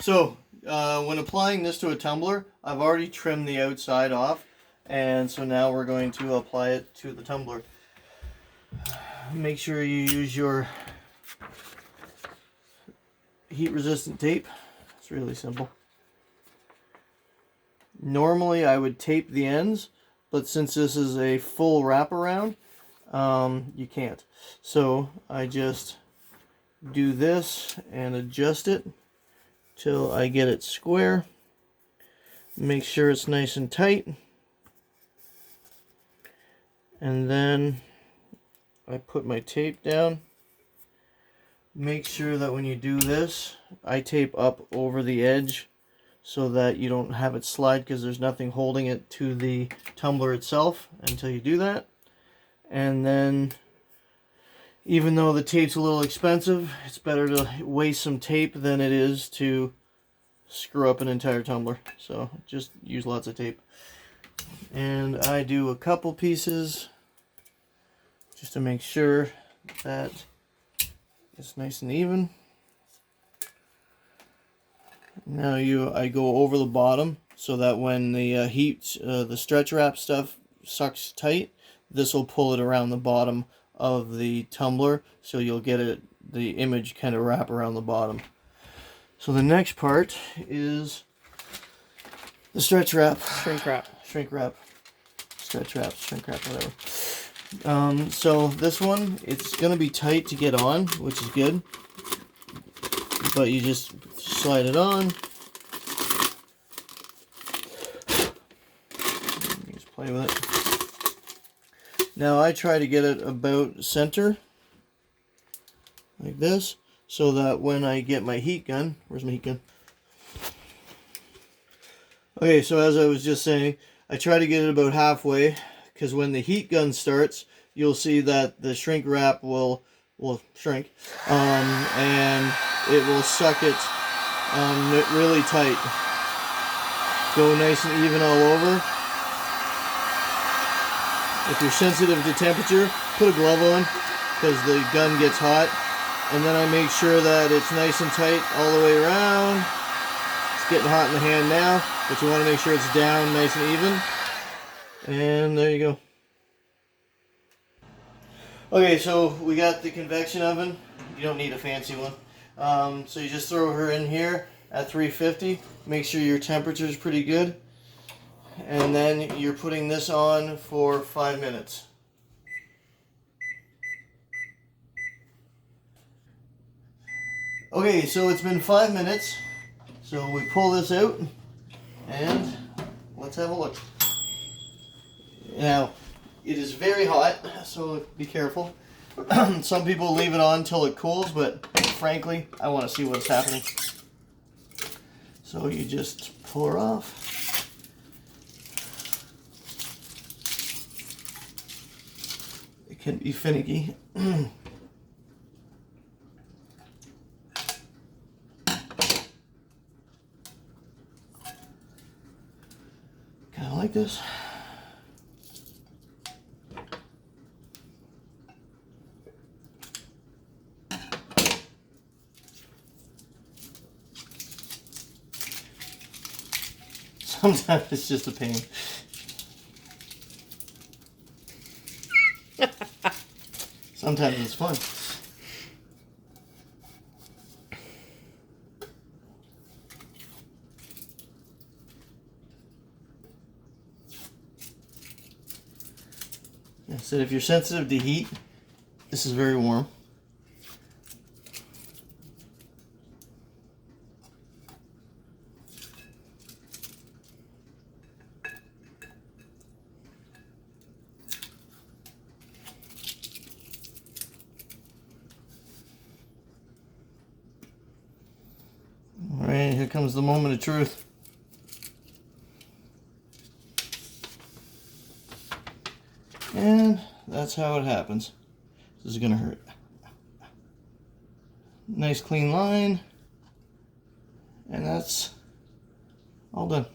So when applying this to a tumbler, I've already trimmed the outside off, and so now we're going to apply it to the tumbler. Make sure you use your heat resistant tape. It's really simple. Normally I would tape the ends, but since this is a full wraparound, you can't. So I just do this and adjust it till I get it square. Make sure it's nice and tight. And then I put my tape down. Make sure that when you do this, I tape up over the edge so that you don't have it slide, because there's nothing holding it to the tumbler itself until you do that. And then, even though the tape's a little expensive, it's better to waste some tape than it is to screw up an entire tumbler. So just use lots of tape. And I do a couple pieces just to make sure that it's nice and even. Now I go over the bottom so that when the the stretch wrap stuff sucks tight, this will pull it around the bottom of the tumbler, so you'll get the image kind of wrap around the bottom. So the next part is the stretch wrap. Shrink wrap. Shrink wrap. Stretch wrap, shrink wrap, whatever. So this one, it's going to be tight to get on, which is good. But you just slide it on. Just play with it. Now I try to get it about center, like this, so that when I get my heat gun, where's my heat gun? Okay, so as I was just saying, I try to get it about halfway, because when the heat gun starts, you'll see that the shrink wrap will shrink, and it will suck it really tight. Go nice and even all over. If you're sensitive to temperature, put a glove on, because the gun gets hot. And then I make sure that it's nice and tight all the way around. It's getting hot in the hand now, but you want to make sure it's down nice and even. And there you go. Okay, so we got the convection oven. You don't need a fancy one. So you just throw her in here at 350. Make sure your temperature is pretty good. And then you're putting this on for 5 minutes. Okay, so it's been 5 minutes. So we pull this out and let's have a look. Now, it is very hot, so be careful. Some people leave it on until it cools, but frankly, I want to see what's happening. So you just pull her off. It can be finicky. Kind of like this. Sometimes it's just a pain. Sometimes it's fun. I said if you're sensitive to heat, this is very warm. Alright, here comes the moment of truth. And that's how it happens. This is gonna hurt. Nice clean line. And that's all done.